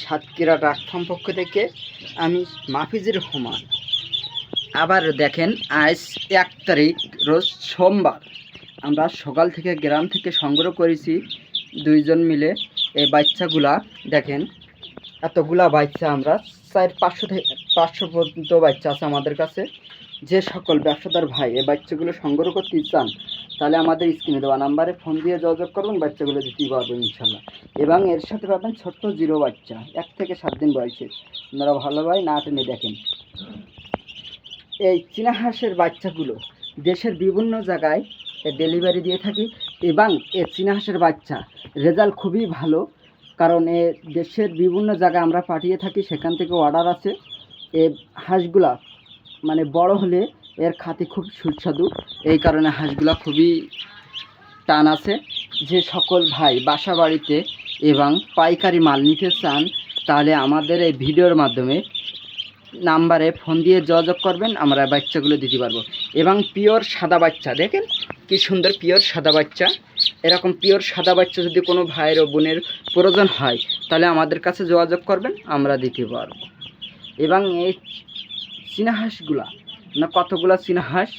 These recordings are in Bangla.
সাতক্ষীরা ডাক ফার্ম পক্ষ থেকে আমি মাহফিজুর রহমান। আবার দেখেন, আজ 1 তারিখ রোজ সোমবার। আমরা সকাল থেকে গ্রাম থেকে সংগ্রহ করেছি 2 জন মিলে। এই বাচ্চাগুলা দেখেন, এতগুলা বাচ্চা আমরা 400-500 থেকে 500 পর্যন্ত বাচ্চা আছে আমাদের কাছে। যে সকল ব্যবসাদার ভাই এই বাচ্চাগুলো সংগ্রহ করতে চান, তাহলে আমাদের স্ক্রিনে দেওয়া নাম্বারে ফোন দিয়ে যোগাযোগ করবেন, বাচ্চাগুলো দিতেই পারবেন ইনশাল্লাহ। এবং এর সাথে পাবেন ছোট্ট 0 বাচ্চা 1 থেকে 7 দিন বয়সের। আপনারা ভালোভাবে না টেনে দেখেন। এই চীনা হাঁসের বাচ্চাগুলো দেশের বিভিন্ন জায়গায় ডেলিভারি দিয়ে থাকি, এবং এই চীনা হাঁসের বাচ্চা রেজাল্ট খুবই ভালো। কারণ এ দেশের বিভিন্ন জায়গায় আমরা পাঠিয়ে থাকি, সেখান থেকে অর্ডার আছে। এই হাঁসগুলা মানে বড় হলে এর খাতি খুব সুস্বাদু, এই কারণে হাঁসগুলা খুবই টান আছে। যে সকল ভাই বাসা বাড়িতে এবং পাইকারি মাল নিতে চান, তাহলে আমাদের এই ভিডিওর মাধ্যমে নাম্বারে ফোন দিয়ে যোগাযোগ করবেন, আমরা বাচ্চাগুলো দিতে পারবো। এবং পিওর সাদা বাচ্চা দেখেন কি সুন্দর পিওর সাদা বাচ্চা। এরকম পিওর সাদা বাচ্চা যদি কোনো ভাইয়ের ও বোনের প্রয়োজন হয়, তাহলে আমাদের কাছে যোগাযোগ করবেন, আমরা দিতে পারবো। এবং এই চীনা হাঁসগুলা না, কতগুলা চীনা হাঁস,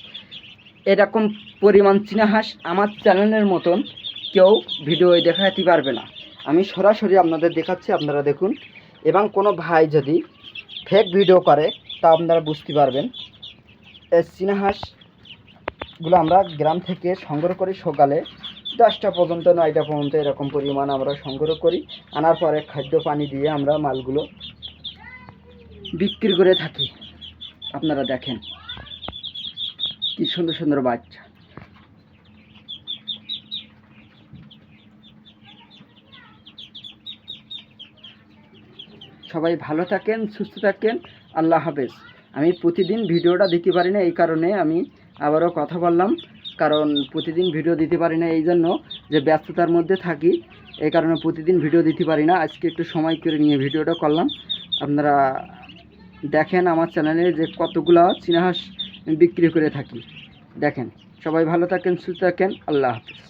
এরকম পরিমাণ চীনা হাঁস আমার চ্যানেলের মতন কেউ ভিডিও দেখাতে পারবে না। আমি সরাসরি আপনাদের দেখাচ্ছি, আপনারা দেখুন। এবং কোনো ভাই যদি ফেক ভিডিও করে, তা আপনারা বুঝতে পারবেন। এই চীনা হাঁসগুলো আমরা গ্রাম থেকে সংগ্রহ করি সকালে 10টা পর্যন্ত 9টা পর্যন্ত, এরকম পরিমাণ আমরা সংগ্রহ করি। আনার পরে খাদ্য পানি দিয়ে আমরা মালগুলো বিক্রি করে থাকি। আপনারা দেখেন কি সুন্দর সুন্দর বাচ্চা। সবাই ভালো থাকেন, সুস্থ থাকেন, আল্লাহ হাফেজ। আমি প্রতিদিন ভিডিওটা দিতে পারি না, এই কারণে আমি আবারও কথা বললাম। কারণ প্রতিদিন ভিডিও দিতে পারি না এই জন্য যে ব্যস্ততার মধ্যে থাকি, এই কারণে প্রতিদিন ভিডিও দিতে পারি না। আজকে একটু সময় করে নিয়ে ভিডিওটা করলাম। আপনারা দেখেন আমার চ্যানেলে যে কতগুলো চীনা হাঁস বিক্রি করে থাকি। দেখেন, সবাই ভালো থাকেন, সুস্থ থাকেন, আল্লাহ হাফেজ।